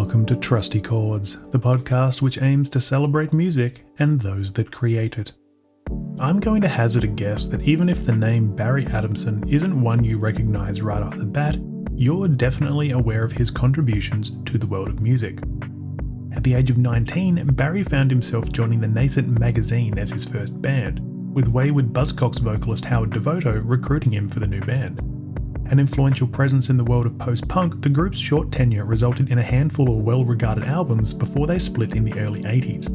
welcome to Trusty Chords, the podcast which aims to celebrate music and those that create it. I'm going to hazard a guess that even if the name Barry Adamson isn't one you recognise right off the bat, you're definitely aware of his contributions to the world of music. At the age of 19, Barry found himself joining the Nascent magazine as his first band, with wayward Buzzcocks vocalist Howard Devoto recruiting him for the new band. An influential presence in the world of post-punk, the group's short tenure resulted in a handful of well-regarded albums before they split in the early 80s.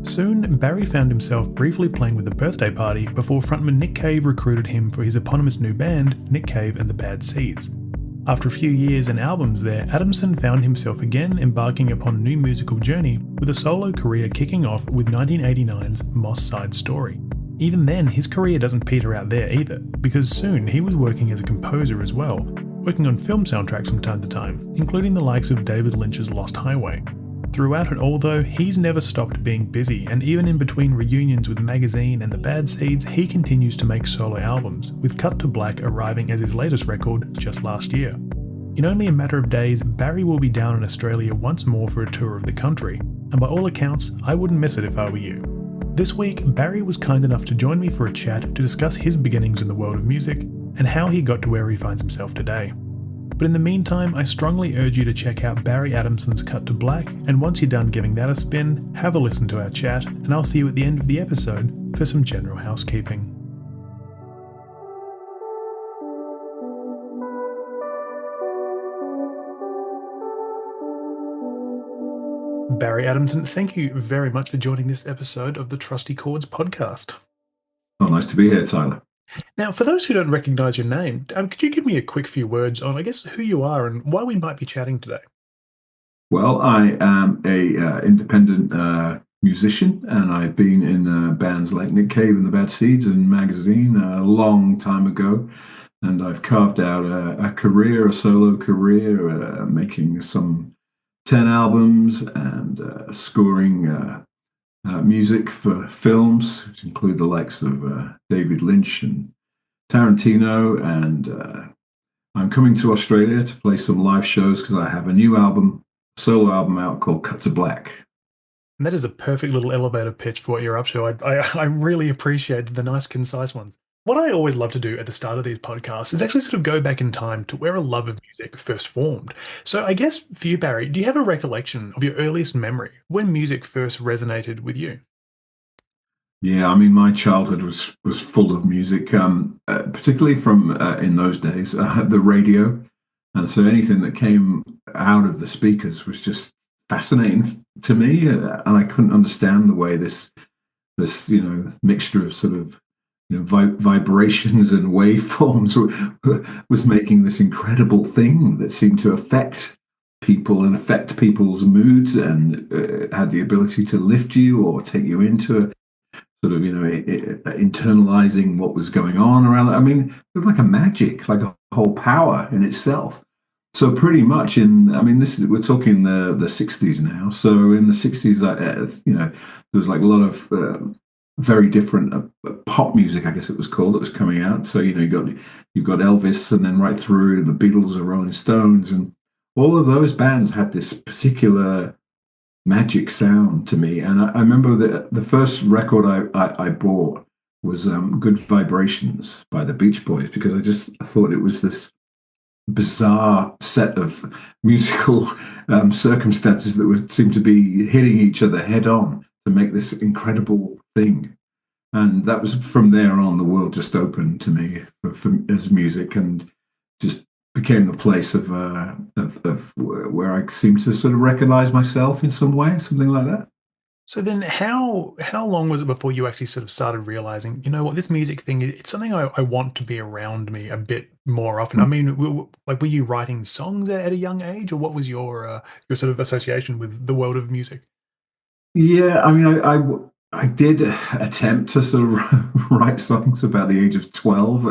Soon, Barry found himself briefly playing with a birthday party before frontman Nick Cave recruited him for his eponymous new band, Nick Cave and the Bad Seeds. After a few years and albums there, Adamson found himself again embarking upon a new musical journey, with a solo career kicking off with 1989's Moss Side Story. Even then, his career doesn't peter out there either, because soon he was working as a composer as well, working on film soundtracks from time to time, including the likes of David Lynch's Lost Highway. Throughout it all though, he's never stopped being busy, and even in between reunions with Magazine and the Bad Seeds, he continues to make solo albums, with Cut to Black arriving as his latest record just last year. In only a matter of days, Barry will be down in Australia once more for a tour of the country, and by all accounts, I wouldn't miss it if I were you. This week, Barry was kind enough to join me for a chat to discuss his beginnings in the world of music and how he got to where he finds himself today. But in the meantime, I strongly urge you to check out Barry Adamson's Cut to Black, and once you're done giving that a spin, have a listen to our chat, and I'll see you at the end of the episode for some general housekeeping. Barry Adamson, thank you very much for joining this episode of the Trusty Chords podcast. Oh, nice to be here, Tyler. Now, for those who don't recognise your name, could you give me a quick few words on, who you are and why we might be chatting today? Well, I am a independent musician, and I've been in bands like Nick Cave and the Bad Seeds and Magazine a long time ago, and I've carved out a solo career, making some 10 albums and scoring music for films, which include the likes of David Lynch and Tarantino. And I'm coming to Australia to play some live shows because I have a new solo album out called Cut to Black. And that is a perfect little elevator pitch for what you're up to. I really appreciate the nice, concise ones. What I always love to do at the start of these podcasts is actually sort of go back in time to where a love of music first formed. So I guess for you, Barry, do you have a recollection of your earliest memory when music first resonated with you? Yeah, I mean, my childhood was full of music, particularly from in those days, the radio. And so anything that came out of the speakers was just fascinating to me. And I couldn't understand the way this mixture of sort of vibrations and waveforms was making this incredible thing that seemed to affect people and affect people's moods, and had the ability to lift you or take you into sort of, internalizing what was going on around it. I mean, it was like a magic, like a whole power in itself. So pretty much we're talking the 60s now. So in the 60s, there was like a lot of very different pop music, I guess it was called, that was coming out. So you've got Elvis, and then right through the Beatles or Rolling Stones, and all of those bands had this particular magic sound to me. And I remember the first record I bought was Good Vibrations by the Beach Boys, because I thought it was this bizarre set of musical circumstances that would seem to be hitting each other head on to make this incredible thing. And that was, from there on, the world just opened to me as music, and just became the place of where I seemed to sort of recognize myself in some way, something like that. So then how long was it before you actually sort of started realizing, this music thing, it's something I want to be around me a bit more often? I mean, were you writing songs at a young age, or what was your sort of association with the world of music? Yeah, I mean, I did attempt to sort of write songs about the age of 12,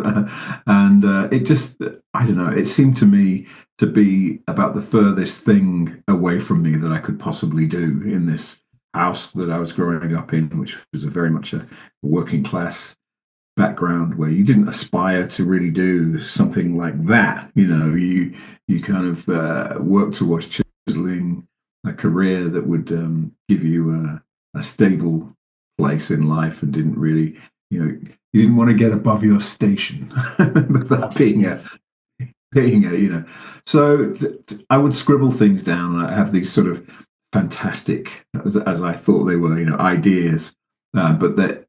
and it just, I don't know, it seemed to me to be about the furthest thing away from me that I could possibly do in this house that I was growing up in, which was very much a working class background, where you didn't aspire to really do something like that. You kind of work towards chiseling a career that would give you a stable place in life, and didn't really, you didn't want to get above your station. That being a, so I would scribble things down. I have these sort of fantastic, as I thought they were, ideas, but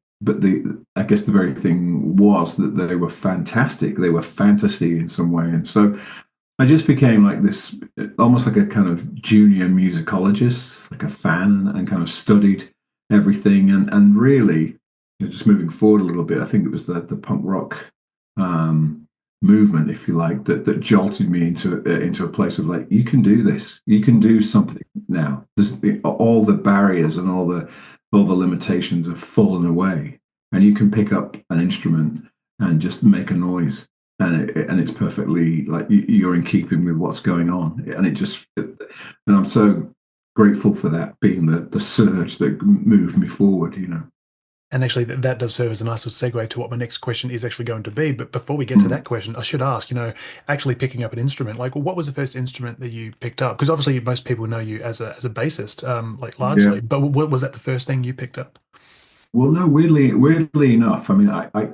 I guess the very thing was that they were fantastic. They were fantasy in some way, and so I just became like this, almost like a kind of junior musicologist, like a fan, and kind of studied everything, and really, just moving forward a little bit. I think it was the punk rock movement, if you like, that jolted me into a place of like, you can do this, you can do something now. All the barriers and all the limitations have fallen away, and you can pick up an instrument and just make a noise, and it's perfectly like you're in keeping with what's going on, and I'm so grateful for that being the surge that moved me forward. And actually, that does serve as a nice little segue to what my next question is actually going to be. But before we get to that question, I should ask, actually picking up an instrument, like, what was the first instrument that you picked up? Because obviously most people know you as a bassist, like largely. Yeah. But what was that the first thing you picked up? Well, no, weirdly enough, I mean, I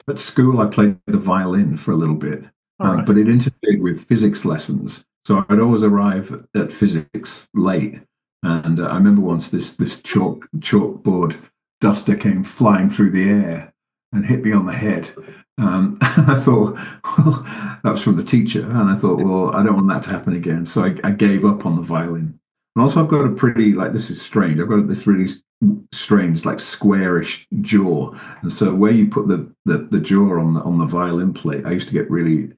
at school I played the violin for a little bit, All right. but it interfered with physics lessons, so I'd always arrive at physics late. And I remember once this chalkboard duster came flying through the air and hit me on the head. And I thought, well, that was from the teacher, and I thought, well, I don't want that to happen again. So I gave up on the violin. And also, I've got a pretty, like, this is strange. I've got this really strange, like, squarish jaw, and so where you put the jaw on the violin plate, I used to get really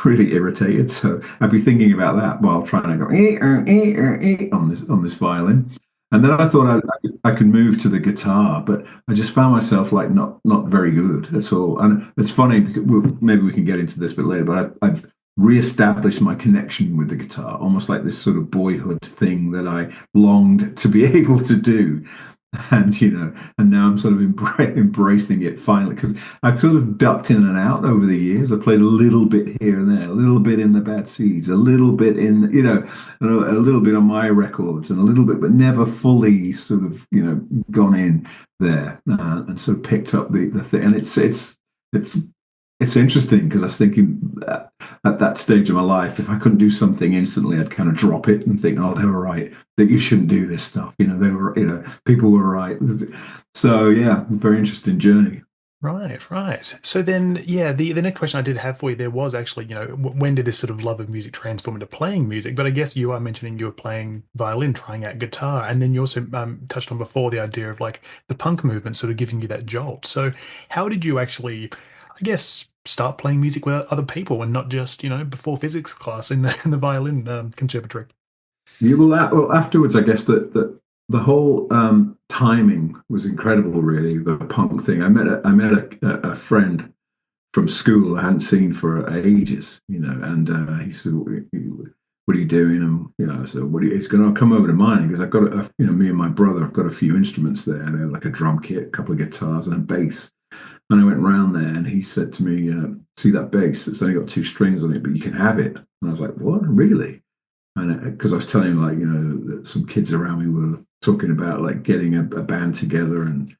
really irritated. So I'd be thinking about that while trying to go on this violin. And then I thought I could move to the guitar, but I just found myself like not very good at all. And it's funny, because maybe we can get into this a bit later, but I've reestablished my connection with the guitar, almost like this sort of boyhood thing that I longed to be able to do. And now I'm sort of embracing it finally, because I could have ducked in and out over the years. I played a little bit here and there, a little bit in the Bad Seeds, a little bit in a little bit on my records, and a little bit, but never fully sort of gone in there, and sort of picked up the thing. And it's interesting, because I was thinking at that stage of my life, if I couldn't do something instantly, I'd kind of drop it and think, oh, they were right, that you shouldn't do this stuff. They were, people were right. So yeah, very interesting journey. Right. So then, yeah, the next question I did have for you there was actually, when did this sort of love of music transform into playing music? But I guess you are mentioning you were playing violin, trying out guitar, and then you also touched on before the idea of like the punk movement sort of giving you that jolt. So how did you actually, I guess, start playing music with other people and not just, before physics class in the violin conservatory? Yeah, well, afterwards, I guess that the whole timing was incredible. Really, the punk thing. I met a friend from school I hadn't seen for ages, and he said, "What are you doing?" And I said, "What are you?" He's going to come over to mine, because I've got me and my brother. I've got a few instruments there, like a drum kit, a couple of guitars, and a bass. And I went round there, and he said to me, "See that bass? It's only got 2 strings on it, but you can have it." And I was like, "What? Really?" And because I was telling him, like, that some kids around me were talking about like getting a band together and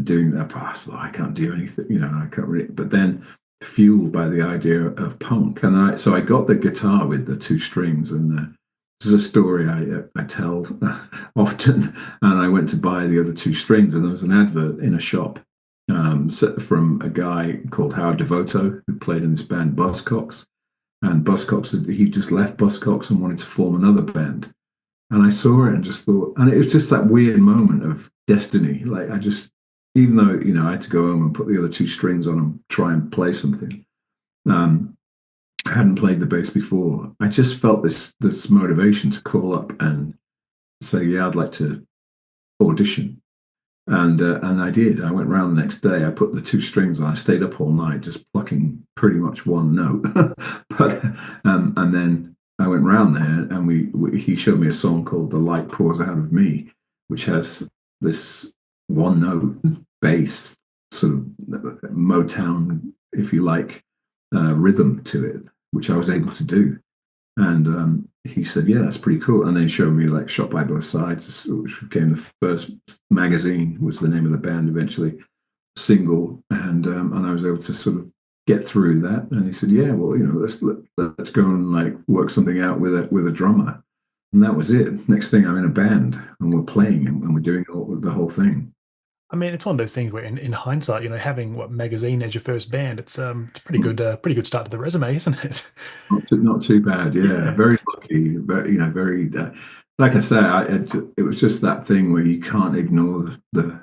doing that. But I thought, I can't do anything, I can't really. But then, fueled by the idea of punk, and so I got the guitar with the 2 strings, and this is a story I tell often. And I went to buy the other 2 strings, and there was an advert in a shop from a guy called Howard Devoto, who played in this band Buzzcocks. And Buzzcocks, he just left Buzzcocks and wanted to form another band. And I saw it and just thought, and it was just that weird moment of destiny. Like, I just, even though, I had to go home and put the other 2 strings on and try and play something. I hadn't played the bass before. I just felt this motivation to call up and say, yeah, I'd like to audition. And I did. I went round the next day. I put the 2 strings on. I stayed up all night just plucking pretty much one note. But and then I went round there, and he showed me a song called "The Light Pours Out of Me," which has this one note bass, sort of Motown, if you like, rhythm to it, which I was able to do. And he said, "Yeah, that's pretty cool." And then he showed me like "Shot by Both Sides," which became the first magazine was the name of the band eventually single, and I was able to sort of get through that. And he said, "Yeah, well, let's go and like work something out with a drummer." And that was it. Next thing, I'm in a band and we're playing and we're doing the whole thing. I mean, it's one of those things where, in hindsight, having what magazine as your first band, it's pretty good start to the resume, isn't it? Not too bad, yeah. Yeah. Very lucky, but very. Like I say, it was just that thing where you can't ignore the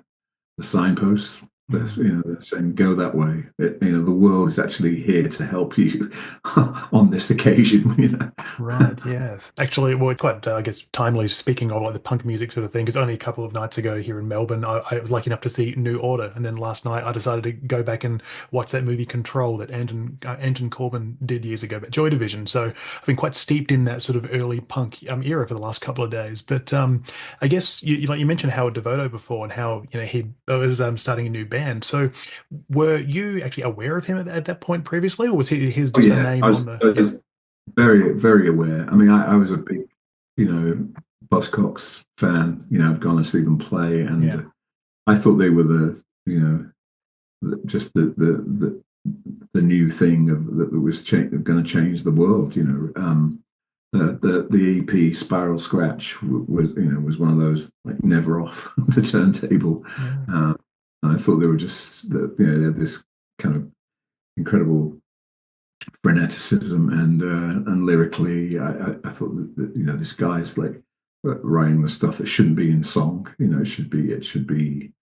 signposts. That's Mm. they're saying go that way. The world is actually here to help you on this occasion. Right, yes. Actually, well, it's quite, I guess, timely speaking of like the punk music sort of thing, because only a couple of nights ago here in Melbourne, I was lucky enough to see New Order. And then last night, I decided to go back and watch that movie Control that Anton Corbijn did years ago about Joy Division. So I've been quite steeped in that sort of early punk era for the last couple of days. But I guess, like you mentioned Howard Devoto before and how, he was starting a new band. So were you actually aware of him at that point previously, or was he his Oh just a yeah, name on the, I yeah. was very very aware. I mean, I was a big you know Buzzcocks fan. I'd gone to see them play, Yeah. and I thought they were just the new thing that was going to change the world. The EP Spiral Scratch was one of those like never off the turntable. Mm. And I thought they were just they had this kind of incredible freneticism and lyrically. I thought that this guy's like writing the stuff that shouldn't be in song. It should be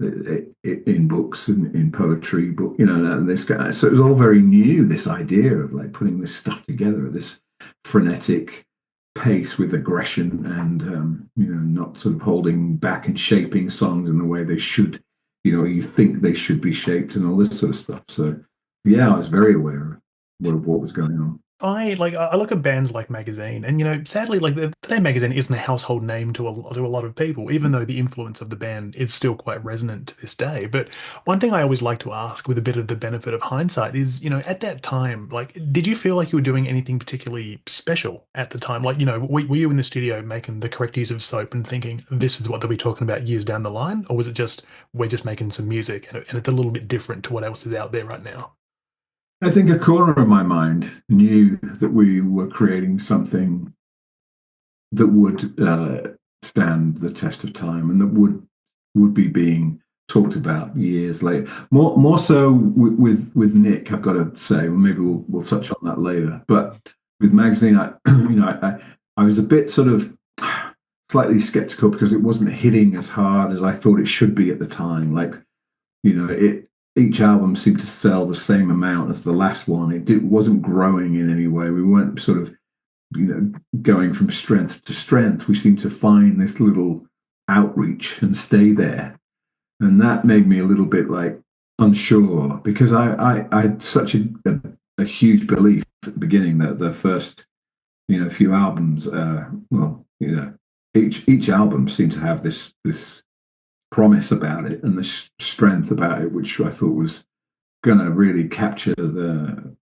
in books and in poetry, but and this guy. So it was all very new. This idea of like putting this stuff together at this frenetic pace with aggression and not sort of holding back and shaping songs in the way they should. You think they should be shaped and all this sort of stuff. So yeah, I was very aware of what was going on. I look at bands like Magazine, and sadly, like the name Magazine isn't a household name to a lot of people, even though the influence of the band is still quite resonant to this day. But one thing I always like to ask, with a bit of the benefit of hindsight, is at that time, like, did you feel like you were doing anything particularly special at the time? Like, were you in the studio making the correct use of soap and thinking this is what they'll be talking about years down the line, or was it just we're just making some music and it's a little bit different to what else is out there right now? I think a corner of my mind knew that we were creating something that would stand the test of time and that would be being talked about years later. More so with Nick, I've got to say. Well, maybe we'll touch on that later. But with Magazine, I was a bit sort of slightly skeptical because it wasn't hitting as hard as I thought it should be at the time. Like it each album seemed to sell the same amount as the last one. It wasn't growing in any way. We weren't sort of going from strength to strength. We seemed to find this little outreach and stay there, and that made me a little bit like unsure because I had such a huge belief at the beginning that the first few albums, each album seemed to have this promise about it and the strength about it, which I thought was going to really capture the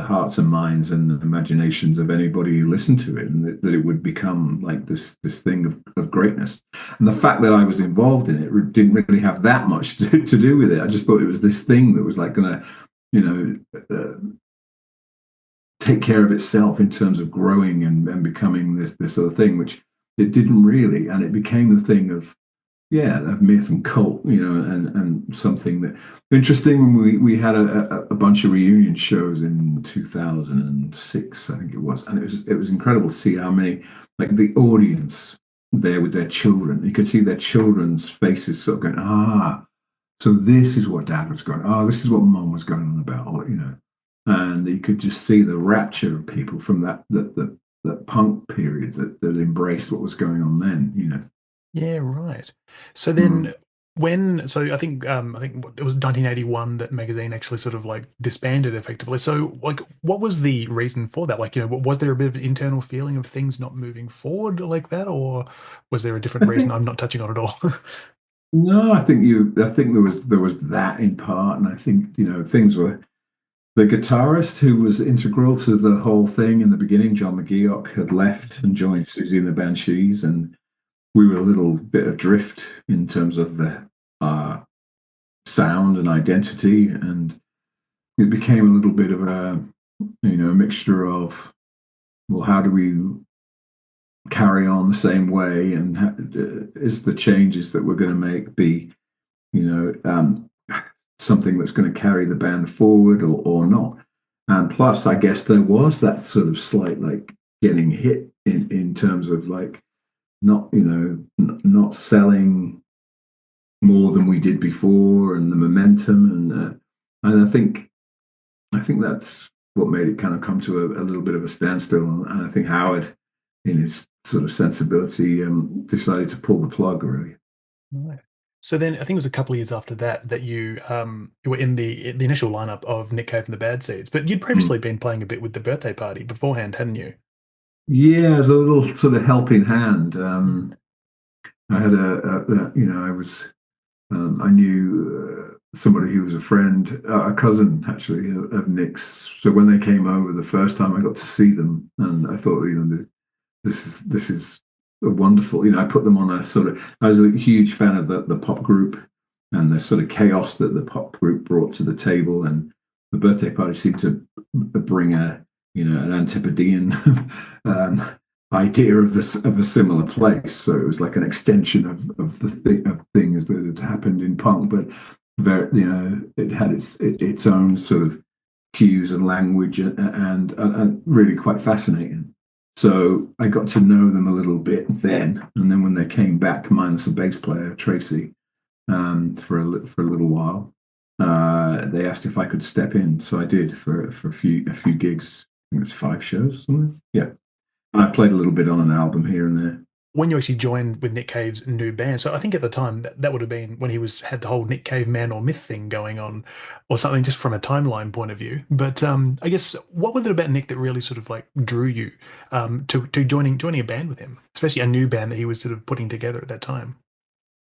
hearts and minds and the imaginations of anybody who listened to it, and that it would become like this thing of greatness. And the fact that I was involved in it didn't really have that much to do with it. I just thought it was this thing that was like going to take care of itself in terms of growing and becoming this sort of thing, which it didn't really. And it became the thing of myth and cult, and something that interesting when we had a bunch of reunion shows in 2006, I think it was, and it was incredible to see how many, like, the audience there with their children. You could see their children's faces sort of going, so this is what dad was going, this is what mum was going on about, and you could just see the rapture of people from that punk period that embraced what was going on then. Yeah, right. So Mm. then so I think it was 1981 that Magazine actually sort of like disbanded effectively. So like what was the reason for that? Like, was there a bit of an internal feeling of things not moving forward like that, or was there a different I reason think I'm not touching on at all? no, I think there was that in part, and I think things were. the guitarist who was integral to the whole thing in the beginning, John McGeoch, had left and joined Susie and the Banshees, and we were a little bit adrift in terms of the sound and identity, and it became a little bit of a a mixture of, well, how do we carry on the same way, and is the changes that we're going to make be something that's going to carry the band forward or not. And plus, I guess there was that sort of slight like getting hit in terms of like not selling more than we did before, and the momentum, and I think that's what made it kind of come to a little bit of a standstill. And I think Howard, in his sort of sensibility, decided to pull the plug, really. Right. So then I think it was a couple of years after that you were in the initial lineup of Nick Cave and the Bad Seeds, but you'd previously been playing a bit with the Birthday Party beforehand, hadn't you? Yeah, as a little sort of helping hand. I had I knew somebody who was a friend, a cousin actually of Nick's. So when they came over the first time, I got to see them, and I thought, this is a wonderful. I put them on a sort of. I was a huge fan of the pop group and the sort of chaos that the pop group brought to the table, and the Birthday Party seemed to bring an Antipodean idea of a similar place. So it was like an extension of things that had happened in punk, but it had its own sort of cues and language, and really quite fascinating. So I got to know them a little bit then, and then when they came back, minus a bass player, Tracy, for a little while, they asked if I could step in. So I did for a few gigs. I think it was 5 shows, something. Yeah. I played a little bit on an album here and there. When you actually joined with Nick Cave's new band, so I think at the time that would have been when he had the whole Nick Cave Man or Myth thing going on, or something, just from a timeline point of view. But I guess, what was it about Nick that really sort of like drew you to joining a band with him, especially a new band that he was sort of putting together at that time?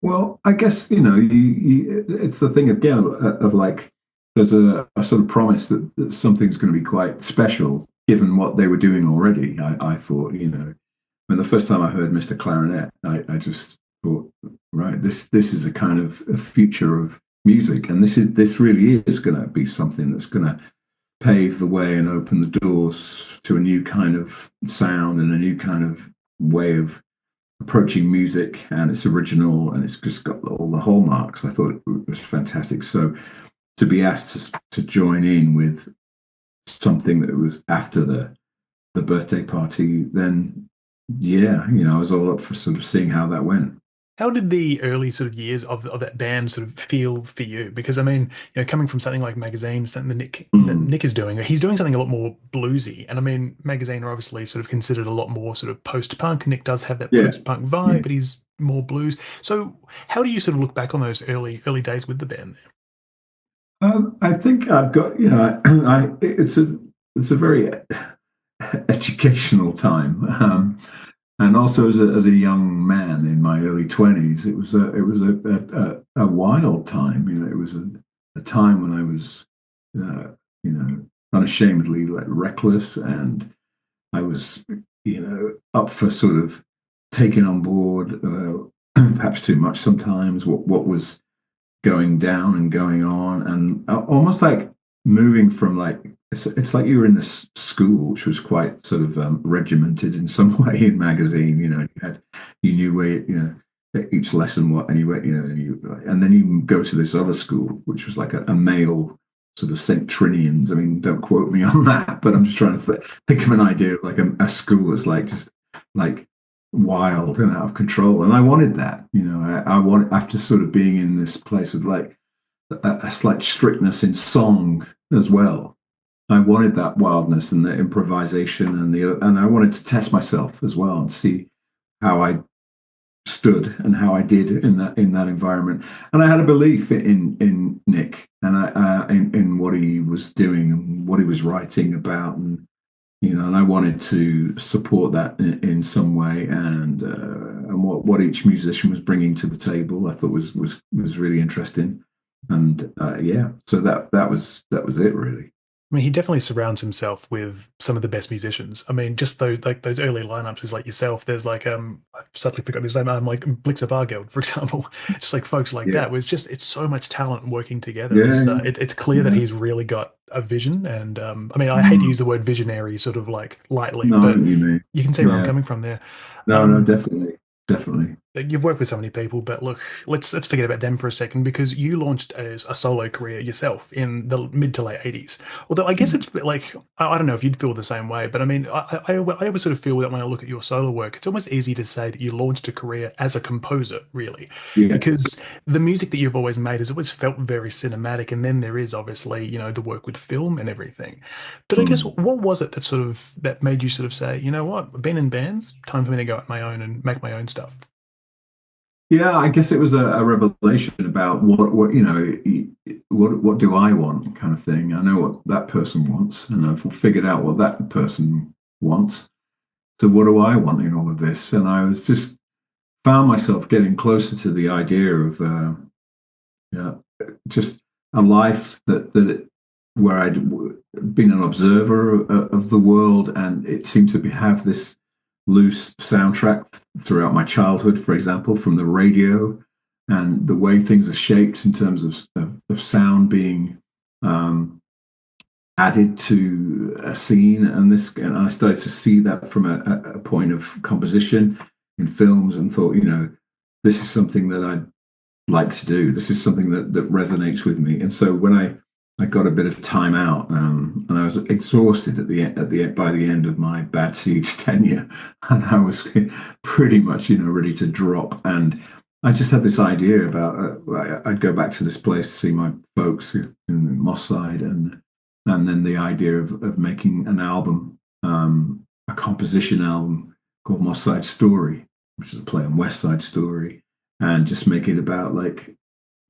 Well, I guess it's the thing again of like there's a sort of promise that something's going to be quite special given what they were doing already. I thought, when the first time I heard Mr. Clarinet, I just thought, right, this is a kind of a future of music, and this really is going to be something that's going to pave the way and open the doors to a new kind of sound and a new kind of way of approaching music, and it's original and it's just got all the hallmarks. I thought it was fantastic. So to be asked to join in with something that was after the Birthday Party, then yeah, I was all up for sort of seeing how that went. How did the early sort of years of that band sort of feel for you? Because I mean, coming from something like Magazine, something that Nick is doing, he's doing something a lot more bluesy. And I mean, Magazine are obviously sort of considered a lot more sort of post-punk. Nick does have that post-punk vibe, but he's more blues. So how do you sort of look back on those early days with the band? I think I've got, it's a very educational time, and also as a young man in my early 20s, it was a wild time. It was a time when I was, unashamedly like reckless, and I was, up for sort of taking on board, perhaps too much sometimes, what was going down and going on, and almost like moving from like it's like you were in this school which was quite sort of regimented in some way in Magazine. You knew where each lesson what, and and then you go to this other school which was like a male sort of St. Trinians. I mean, don't quote me on that, but I'm just trying to think of an idea of like a school that's like just like wild and out of control, and I wanted that. I want, after sort of being in this place of like a slight strictness in song as well, I wanted that wildness and the improvisation and I wanted to test myself as well and see how I stood and how I did in that environment. And I had a belief in Nick and in what he was doing and what he was writing about, and I wanted to support that in some way, and what each musician was bringing to the table, I thought was really interesting, and so that was it really. I mean, he definitely surrounds himself with some of the best musicians. I mean, just those early lineups was like yourself. There's like I've suddenly forgotten his name. I'm like Blitzer Bargeld, for example. Just like folks like Yeah, that. Where it's so much talent working together. yeah, It's clear that yeah. he's really got a vision. And I mean, I hate to Mm. use the word visionary sort of like lightly, No, I know but what you mean. you can see where I'm Yeah, coming from there. no, no, Um, definitely, definitely. You've worked with so many people, but look, let's forget about them for a second because you launched as a solo career yourself in the mid to late 80s. Although I guess Mm. it's like I don't know if you'd feel the same way, but I mean I always sort of feel that when I look at your solo work, it's almost easy to say that you launched a career as a composer, really, Yeah. because the music that you've always made has always felt very cinematic, and then there is obviously the work with film and everything. But I guess Mm. what was it that that made you sort of say, you know what, I've been in bands, time for me to go at my own and make my own stuff. Yeah, I guess it was a revelation about what what do I want kind of thing. I know what that person wants, and I've figured out what that person wants. So what do I want in all of this? And I was just found myself getting closer to the idea of yeah, just a life where I'd been an observer of the world, and it seemed to have this loose soundtrack throughout my childhood, for example, from the radio and the way things are shaped in terms of sound being um, added to a scene. And I started to see that from a point of composition in films, and thought, this is something that I'd like to do. This is something that resonates with me. And so when I got a bit of time out, and I was exhausted by the end of my Bad Seeds tenure, and I was pretty much ready to drop. And I just had this idea about I'd go back to this place to see my folks in Moss Side, and then the idea of making an album, a composition album called Moss Side Story, which is a play on West Side Story, and just make it about like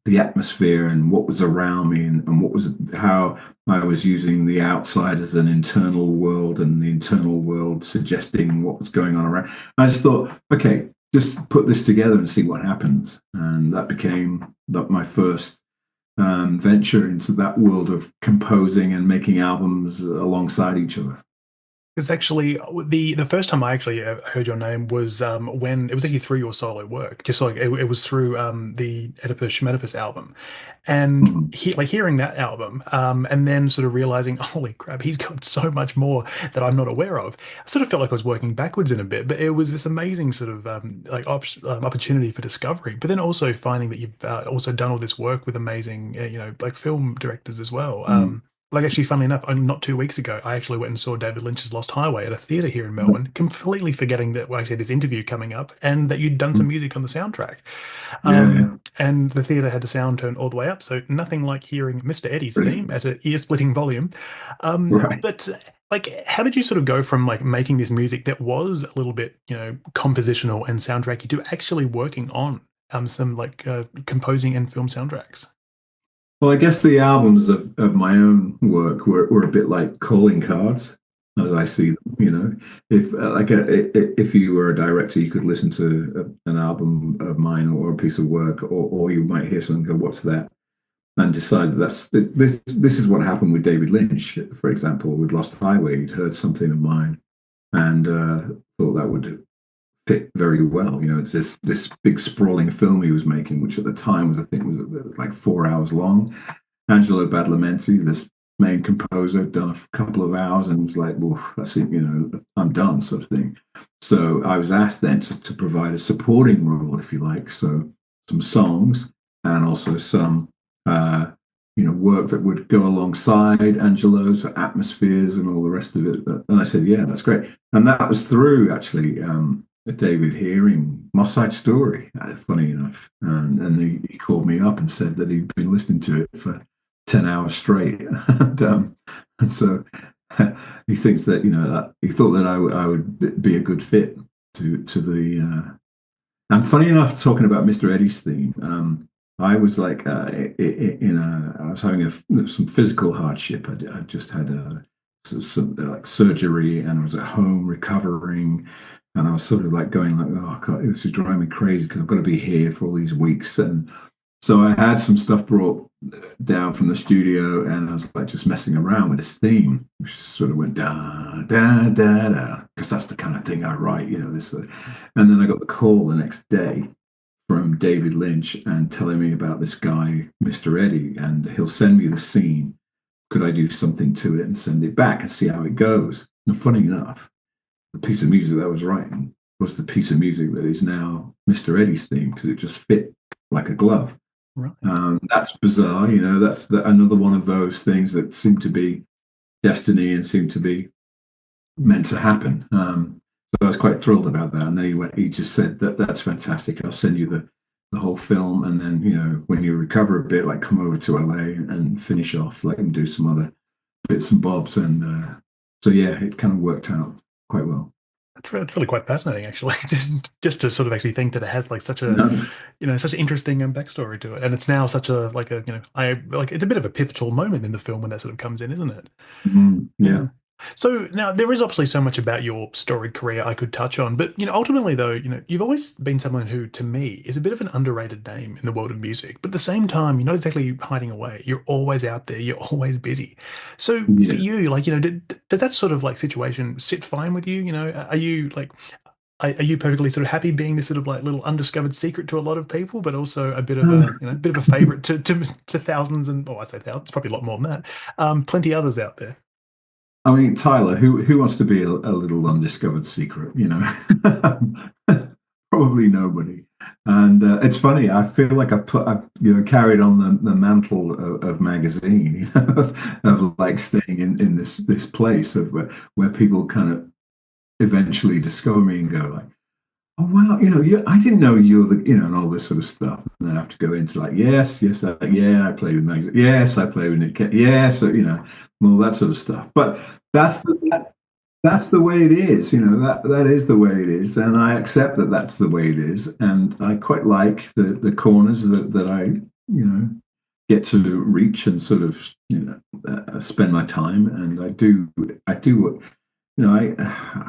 the atmosphere and what was around me, and what was how I was using the outside as an internal world, and the internal world suggesting what was going on around. I just thought, okay, just put this together and see what happens. And that became my first venture into that world of composing and making albums alongside each other. Because actually, the first time I actually heard your name was when it was actually through your solo work. Just like it was through the Oedipus Schmedipus album, and Mhm. like hearing that album, and then sort of realizing, holy crap, he's got so much more that I'm not aware of. I sort of felt like I was working backwards in a bit, but it was this amazing sort of opportunity for discovery. But then also finding that you've also done all this work with amazing, like film directors as well. Mm. Like actually, funnily enough, only not 2 weeks ago, I actually went and saw David Lynch's Lost Highway at a theater here in Melbourne, completely forgetting that well, I had this interview coming up and that you'd done some music on the soundtrack. Yeah, yeah, And the theater had the sound turned all the way up, so nothing like hearing Mr. Eddie's theme brilliant. at an ear-splitting volume. Right. But like, how did you sort of go from like making this music that was a little bit, compositional and soundtracky to actually working on some like composing and film soundtracks? Well, I guess the albums of my own work were a bit like calling cards, as I see them. If if you were a director, you could listen to an album of mine or a piece of work, or you might hear something and go, "What's that?" and decide that this is what happened with David Lynch, for example, with Lost Highway. He'd heard something of mine and thought that would fit very well. It's this big sprawling film he was making, which at the time was, I think, was like 4 hours long. Angelo Badalamenti, this main composer, done a couple of hours and was like, well, that's it, I'm done, sort of thing. So I was asked then to provide a supporting role, if you like. So some songs and also some, work that would go alongside Angelo's atmospheres and all the rest of it. And I said, yeah, that's great. And that was through actually David hearing Moss Side Story, funny enough. And he called me up and said that he'd been listening to it for 10 hours straight. And so he thinks that, that he thought that I would be a good fit to the. And funny enough, talking about Mr. Eddie's theme, I was like, I was having some physical hardship. I just had some like surgery, and I was at home recovering, and I was sort of like going like, oh God, this is driving me crazy because I've got to be here for all these weeks. And So I had some stuff brought down from the studio, and I was like just messing around with this theme, which sort of went da da da da, because that's the kind of thing I write, This, and then I got the call the next day from David Lynch and telling me about this guy, Mr. Eddie, and he'll send me the scene. Could I do something to it and send it back and see how it goes? And funny enough, the piece of music that I was writing was the piece of music that is now Mr. Eddie's theme because it just fit like a glove. Right. That's bizarre, that's another one of those things that seem to be destiny and seem to be meant to happen. So I was quite thrilled about that. And then he just said that's fantastic. I'll send you the whole film. And then, when you recover a bit, like come over to LA and finish off, like and do some other bits and bobs. And so, yeah, it kind of worked out quite well. It's really quite fascinating, actually, just to sort of actually think that it has like such a, such an interesting backstory to it, and it's now such a like a, it's a bit of a pivotal moment in the film when that sort of comes in, isn't it? Yeah. So now there is obviously so much about your storied career I could touch on, but ultimately though, you've always been someone who, to me, is a bit of an underrated name in the world of music. But at the same time, you're not exactly hiding away. You're always out there. You're always busy. So for you, does that sort of like situation sit fine with you? Are you like, are you perfectly sort of happy being this sort of like little undiscovered secret to a lot of people, but also a bit of a bit of a favorite to thousands and I say thousands, probably a lot more than that. Plenty others out there. I mean, Tyler, who wants to be a little undiscovered secret? Probably nobody. And it's funny. I feel like I've carried on the mantle of magazine, of like staying in this place of where people kind of eventually discover me and go like, oh wow, I didn't know you're the, and all this sort of stuff. And then I have to go into like, yes, I play with magazine, yes, I play with Nick, yes, all that sort of stuff. But that's the way it is, that is the way it is, and I accept that that's the way it is, and I quite like the corners that I get to reach and sort of spend my time, and I do what I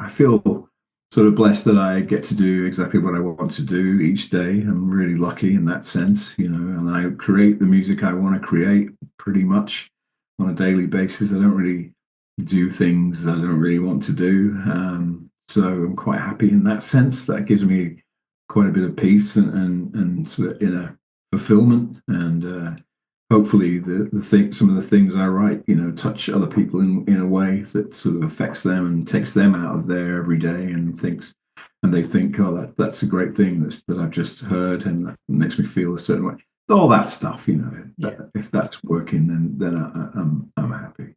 feel sort of blessed that I get to do exactly what I want to do each day. I'm really lucky in that sense, and I create the music I want to create pretty much on a daily basis. I don't really do things I don't really want to do. So I'm quite happy in that sense. That gives me quite a bit of peace and sort of inner fulfillment. And hopefully some of the things I write, touch other people in a way that sort of affects them and takes them out of there every day and they think, oh, that's a great thing that I've just heard and that makes me feel a certain way. All that stuff, if that's working, then I'm happy.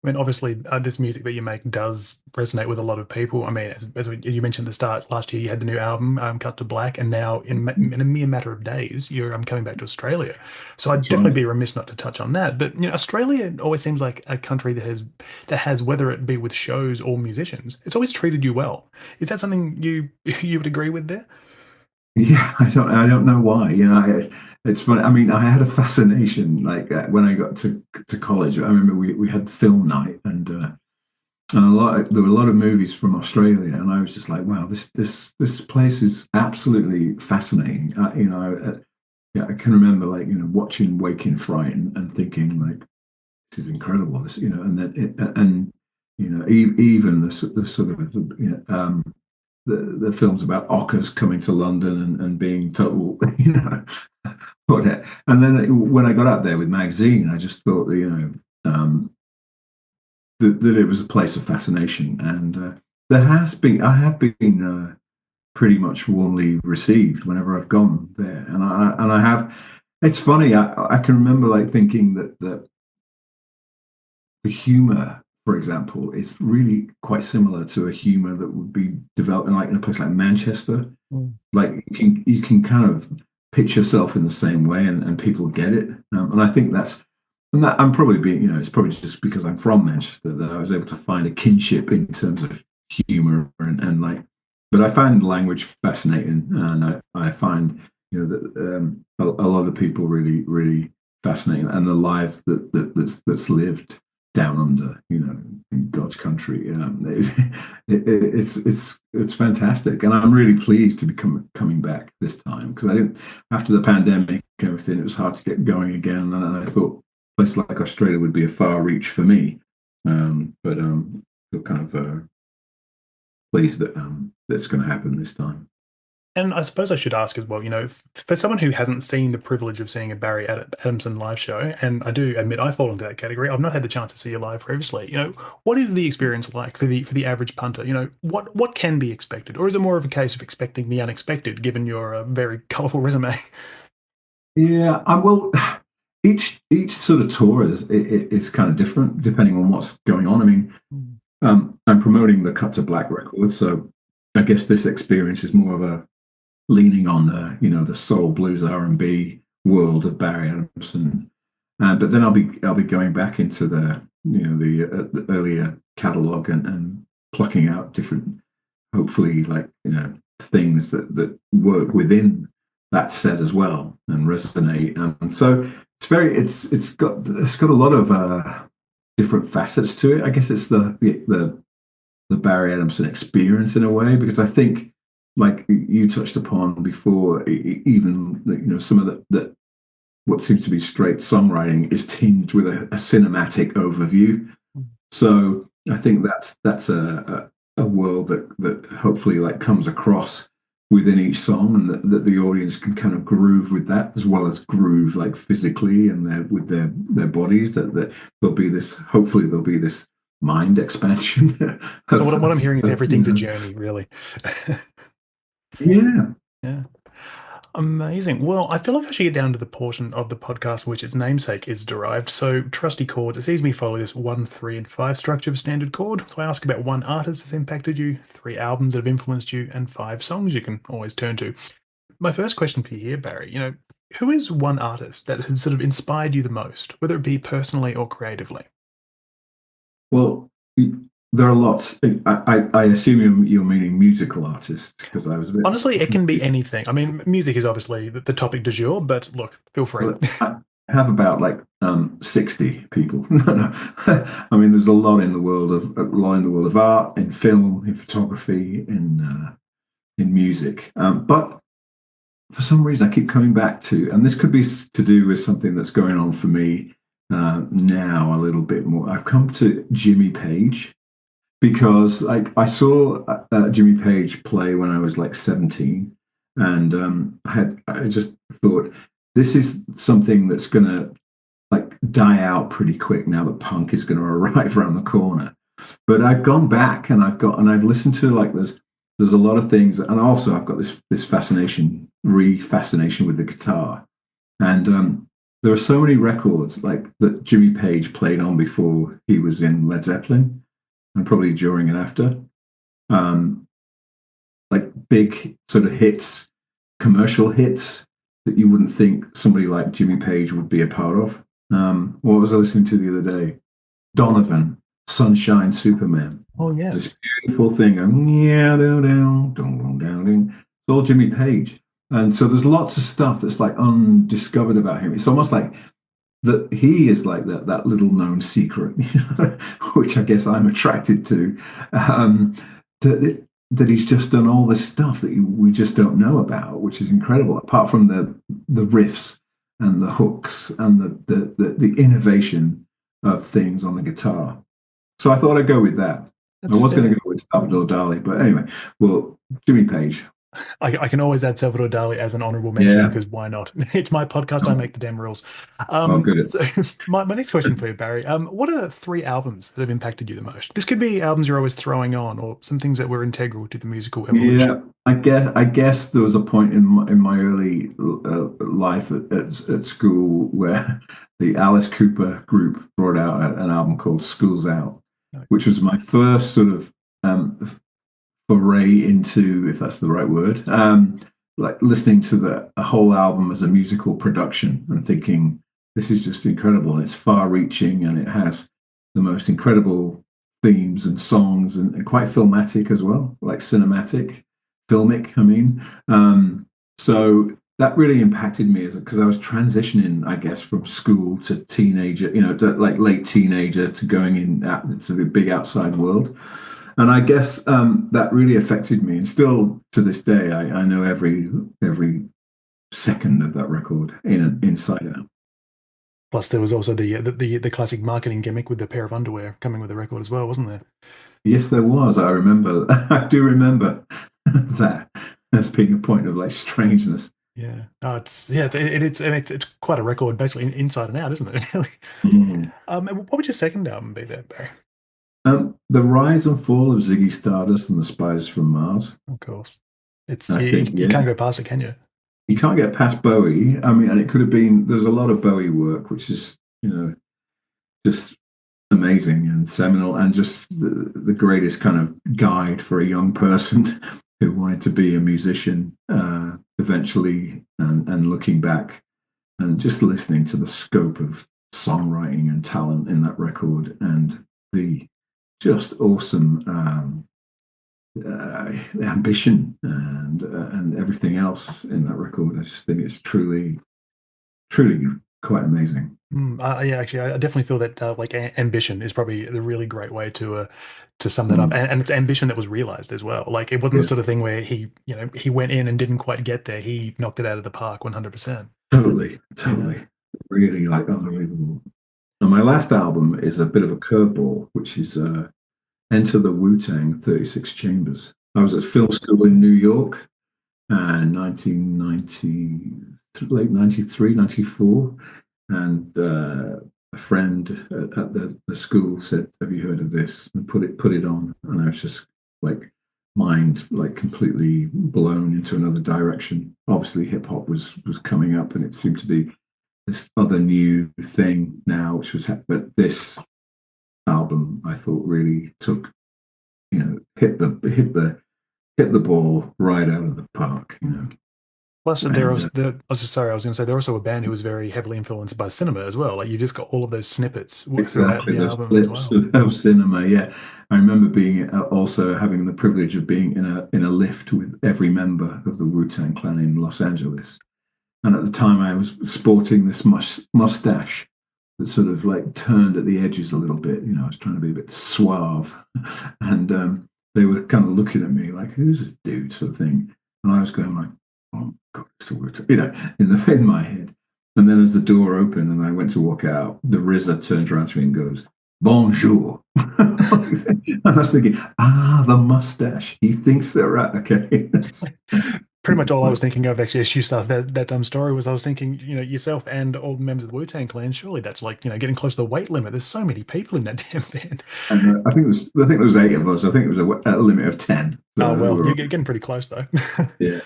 I mean, obviously, this music that you make does resonate with a lot of people. I mean, as you mentioned at the start, last year you had the new album, Cut to Black, and now in a mere matter of days, you're coming back to Australia. So I'd definitely be remiss not to touch on that. But Australia always seems like a country that has, whether it be with shows or musicians, it's always treated you well. Is that something you would agree with there? Yeah, I don't know why. It's funny. I mean, I had a fascination like when I got to college. I remember we had film night, and there were a lot of movies from Australia, and I was just like, wow, this place is absolutely fascinating. I can remember like watching Waking Fright and thinking like, this is incredible. This, and then even the sort of the films about ockers coming to London and being total, whatever. And then when I got out there with magazine, I just thought, that it was a place of fascination, and I have been pretty much warmly received whenever I've gone there, and I have. It's funny. I can remember like thinking that the humor, for example, is really quite similar to a humor that would be developed in a place like Manchester. Like you can kind of pitch yourself in the same way, and people get it. And I think I'm probably being, it's probably just because I'm from Manchester that I was able to find a kinship in terms of humor and like. But I find language fascinating, and I find that a lot of people really really fascinating, and the lives that's lived down under, in God's country. It's fantastic, and I'm really pleased to be coming back this time, because I didn't, after the pandemic and everything, it was hard to get going again, and I thought a place like Australia would be a far reach for me. But feel kind of pleased that that's going to happen this time. And I suppose I should ask as well, for someone who hasn't seen the privilege of seeing a Barry Adamson live show, and I do admit I fall into that category, I've not had the chance to see you live previously. What is the experience like for the average punter? What can be expected, or is it more of a case of expecting the unexpected, given your very colourful resume? Yeah, well, each sort of tour is kind of different depending on what's going on. I mean, I'm promoting the Cut to Black record, so I guess this experience is more of a leaning on the soul, blues, R&B world of Barry Adamson, but then I'll be going back into the earlier catalog and plucking out different, hopefully, things that work within that set as well and resonate. So it's got a lot of different facets to it. I guess it's the Barry Adamson experience in a way, because I think, like you touched upon before, even some of the what seems to be straight songwriting is tinged with a cinematic overview. So I think that's a world that hopefully comes across within each song, and that the audience can kind of groove with that, as well as groove physically and with their bodies. That there'll be this mind expansion. So what I'm hearing is everything's a journey, really. Yeah. Amazing. Well, I feel like I should get down to the portion of the podcast in which its namesake is derived. So, trusty chords. It sees me follow this 1, 3, and 5 structure of standard chord. So I ask about 1 artist that's impacted you, 3 albums that have influenced you, and 5 songs you can always turn to. My first question for you here, Barry, who is 1 artist that has sort of inspired you the most, whether it be personally or creatively? Well, there are lots. I assume you're meaning musical artists, because I was a bit... Honestly, it can be anything. I mean, music is obviously the topic du jour, but look, feel free. I have about 60 people. No. I mean, there's a lot in the world of art, in film, in photography, in music. But for some reason, I keep coming back to, and this could be to do with something that's going on for me now a little bit more. I've come to Jimmy Page, because I saw Jimmy Page play when I was 17, and I just thought, this is something that's going to die out pretty quick now that punk is going to arrive around the corner. But I've gone back and I've listened to there's a lot of things, and also I've got this fascination with the guitar, and there are so many records that Jimmy Page played on before he was in Led Zeppelin, and probably during and after, big sort of hits, commercial hits that you wouldn't think somebody like Jimmy Page would be a part of. What was I listening to the other day? Donovan, Sunshine Superman. Oh, yes. This beautiful thing. It's all Jimmy Page. And so there's lots of stuff that's undiscovered about him. It's almost like that he is that little known secret, which I guess I'm attracted to, that he's just done all this stuff that we just don't know about, which is incredible. Apart from the riffs and the hooks and the innovation of things on the guitar. So I thought I'd go with that. I was going to go with Salvador Dali, but anyway, well, Jimmy Page. I can always add Salvador Dali as an honorable mention, because why not? It's my podcast. I make the damn rules. Good. So my next question for you, Barry, what are 3 albums that have impacted you the most? This could be albums you're always throwing on, or some things that were integral to the musical evolution. Yeah, I guess there was a point in my early life at school where the Alice Cooper group brought out an album called School's Out, which was my first sort of foray into, if that's the right word, listening to a whole album as a musical production and thinking, this is just incredible, and it's far-reaching, and it has the most incredible themes and songs, and quite filmatic as well, cinematic, filmic, I mean. So that really impacted me because I was transitioning, I guess, from school to teenager, like late teenager to going in to the big outside world. And I guess that really affected me. And still to this day, I know every second of that record inside out. Plus, there was also the classic marketing gimmick with the pair of underwear coming with the record as well, wasn't there? Yes, there was. I remember. I do remember that as being a point of like strangeness. Yeah. No, it's quite a record, basically inside and out, isn't it? Really. Mm. And what would your second album be there, Barry? The rise and fall of Ziggy Stardust and the Spiders from Mars. Of course. It's I you, think, you yeah, can't go past it, can you? you can't get past Bowie. I mean, and it could have been. There's a lot of Bowie work, which is just amazing and seminal, and just the greatest kind of guide for a young person who wanted to be a musician eventually, and looking back and just listening to the scope of songwriting and talent in that record and the just awesome ambition and everything else in that record. I just think it's truly, truly quite amazing. Yeah, actually, I definitely feel that like ambition is probably the really great way to sum that up, Mm, and it's ambition that was realized as well. Like it wasn't the yeah, sort of thing where he went in and didn't quite get there. He knocked it out of the park 100%. totally, You know. totally, really like unbelievable. And my last album is a bit of a curveball, which is Enter the Wu-Tang 36 Chambers. I was at film school in New York in 1990, late 93, 94. And a friend at the school said, "Have you heard of this?" And put it on. And I was just like, mind like completely blown into another direction. Obviously, hip hop was coming up, and it seemed to be this other new thing now, which was, but this album I thought really took, hit the ball right out of the park. Plus, And I was going to say, they're also a band who was very heavily influenced by cinema as well. Like you just got all of those snippets throughout exactly the those album as clips well. of cinema. Yeah, I remember being also having the privilege of being in a lift with every member of the Wu-Tang Clan in Los Angeles. And at the time, I was sporting this mustache that sort of like turned at the edges a little bit. I was trying to be a bit suave, and they were kind of looking at me like, "Who's this dude?" sort of thing. And I was going like, "Oh God, it's the Wu-Tang," in my head. And then as the door opened and I went to walk out, the RZA turns around to me and goes, "Bonjour." And I was thinking, the mustache. He thinks they're right. Okay. Pretty much all I was thinking of actually as you started that story was I was thinking, yourself and all the members of the Wu-Tang Clan, surely that's like, getting close to the weight limit. There's so many people in that damn band. And I think there was 8 of us. I think it was a limit of 10. So Oh, well, we're, you're getting pretty close though. yeah.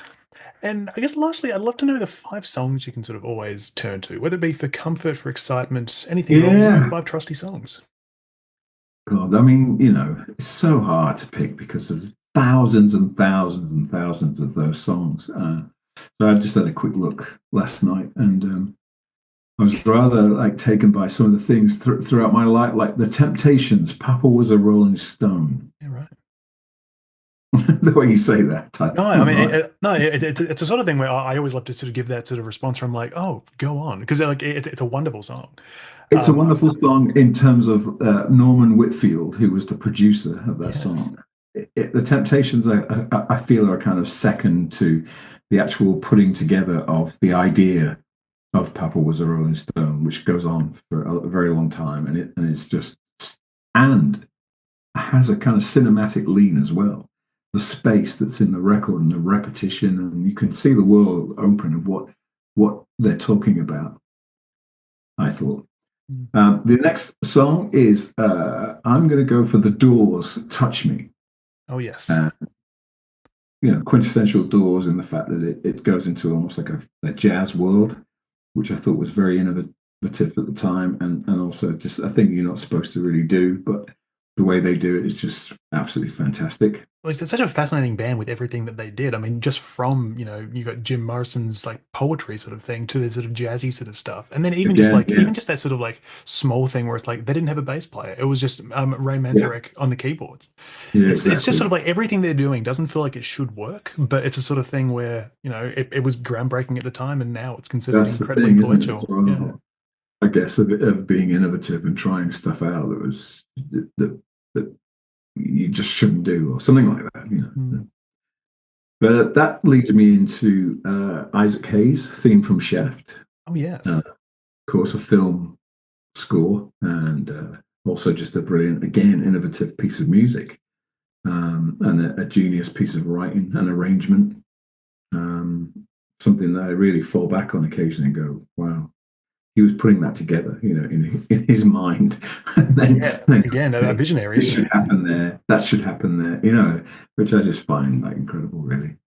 And I guess lastly, I'd love to know the 5 songs you can sort of always turn to, whether it be for comfort, for excitement, anything at all. Yeah. 5 trusty songs. God, I mean, it's so hard to pick because there's thousands and thousands and thousands of those songs. So I just had a quick look last night, and I was rather like taken by some of the things throughout my life, like the Temptations. Papa was a Rolling Stone. Yeah, right. The way you say that. No, I mean, it's a sort of thing where I always love to sort of give that sort of response from like, oh, go on, because like it's a wonderful song. It's a wonderful song in terms of Norman Whitfield, who was the producer of that Yes. song. The Temptations, I feel, are kind of second to the actual putting together of the idea of Papa was a Rolling Stone, which goes on for a very long time, and it's just and has a kind of cinematic lean as well. The space that's in the record and the repetition, and you can see the world open of what they're talking about. I thought. The next song is I'm going to go for the Doors, "Touch Me." Oh, yes. Quintessential Doors in the fact that it goes into almost like a jazz world, which I thought was very innovative at the time, and also just a thing you're not supposed to really do, but the way they do it is just absolutely fantastic. Well, it's such a fascinating band with everything that they did. I mean, just from, you got Jim Morrison's like poetry sort of thing to the sort of jazzy sort of stuff. And then even just Again, like, even just that sort of like small thing where it's like, they didn't have a bass player. It was just Ray Manzarek on the keyboards. yeah, It's just exactly. sort of like everything they're doing doesn't feel like it should work, but it's a sort of thing where, it was groundbreaking at the time and now it's considered That's the incredibly thing, isn't it, as influential. Yeah. well? I guess of being innovative and trying stuff out that you just shouldn't do, or something like that. Mm. But that leads me into Isaac Hayes' theme from Shaft. Oh, yes. Of course, a film score, and also just a brilliant, again, innovative piece of music, and a genius piece of writing and arrangement. Something that I really fall back on occasionally and go, wow, he was putting that together, in his mind. And then again, a visionary. This should happen there. That should happen there. Which I just find like incredible, really.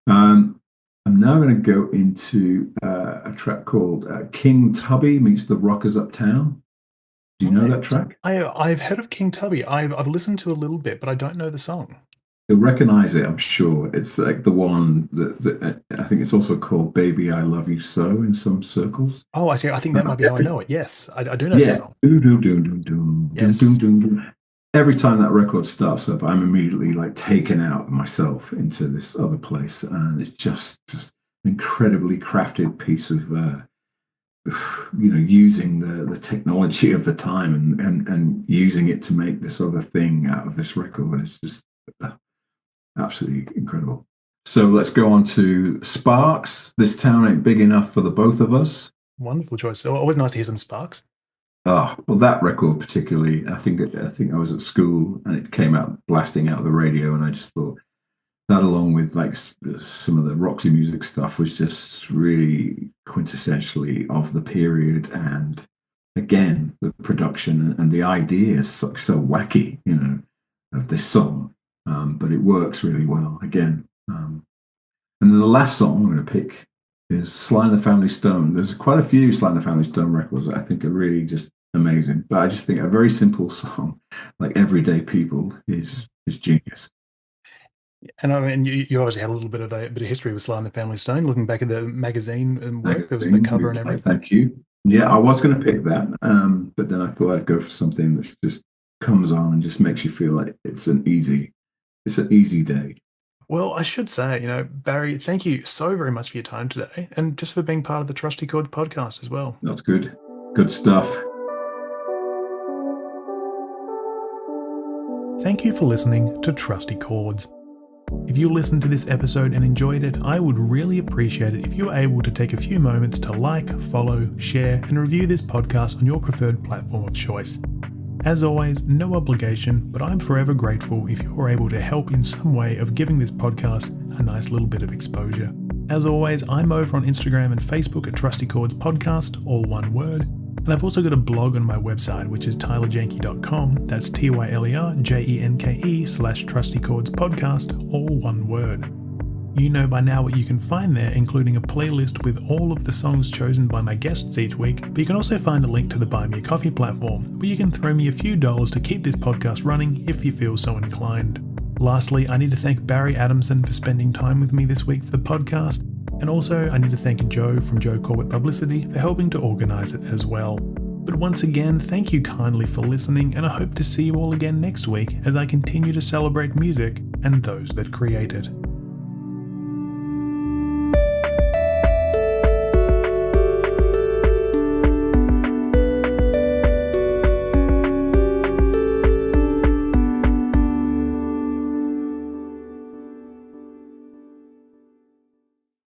I'm now going to go into a track called King Tubby Meets the Rockers Uptown. Do you know that track? I've heard of King Tubby. I've listened to a little bit, but I don't know the song. You'll recognize it, I'm sure. It's like the one that I think it's also called "Baby I Love You So" in some circles. Oh, I think that might be how I know it. Yes, I do know the song. Yes. Every time that record starts up, I'm immediately like taken out myself into this other place, and it's just an incredibly crafted piece of using the technology of the time and using it to make this other thing out of this record. It's just absolutely incredible. So let's go on to Sparks. This Town Ain't Big Enough for the Both of Us. Wonderful choice. Always nice to hear some Sparks. Oh, well, that record particularly, I think I was at school and it came out blasting out of the radio, and I just thought that, along with like some of the Roxy Music stuff, was just really quintessentially of the period. And again, the production and the idea is so wacky, of this song, but it works really well again. And then the last song I'm going to pick is Sly and the Family Stone. There's quite a few Sly and the Family Stone records that I think are really just amazing, but I just think a very simple song like Everyday People is genius. And I mean, you obviously had a little bit of history with Sly and the Family Stone. Looking back at the magazine and work, there was the cover and everything. Thank you. Yeah, I was going to pick that, but then I thought I'd go for something that just comes on and just makes you feel like it's an easy day. Well, I should say, Barry, thank you so very much for your time today, and just for being part of the Trusty Chords podcast as well. That's good. Good stuff. Thank you for listening to Trusty Chords. If you listened to this episode and enjoyed it, I would really appreciate it if you were able to take a few moments to like, follow, share, and review this podcast on your preferred platform of choice. As always, no obligation, but I'm forever grateful if you're able to help in some way of giving this podcast a nice little bit of exposure. As always, I'm over on Instagram and Facebook at Trusty Chords Podcast, all one word. And I've also got a blog on my website, which is tylerjenke.com. That's tylerjenke/Trusty Chords Podcast, all one word. You know by now what you can find there, including a playlist with all of the songs chosen by my guests each week, but you can also find a link to the Buy Me a Coffee platform, where you can throw me a few dollars to keep this podcast running if you feel so inclined. Lastly, I need to thank Barry Adamson for spending time with me this week for the podcast, and also I need to thank Joe from Joe Corbett Publicity for helping to organise it as well. But once again, thank you kindly for listening, and I hope to see you all again next week as I continue to celebrate music and those that create it.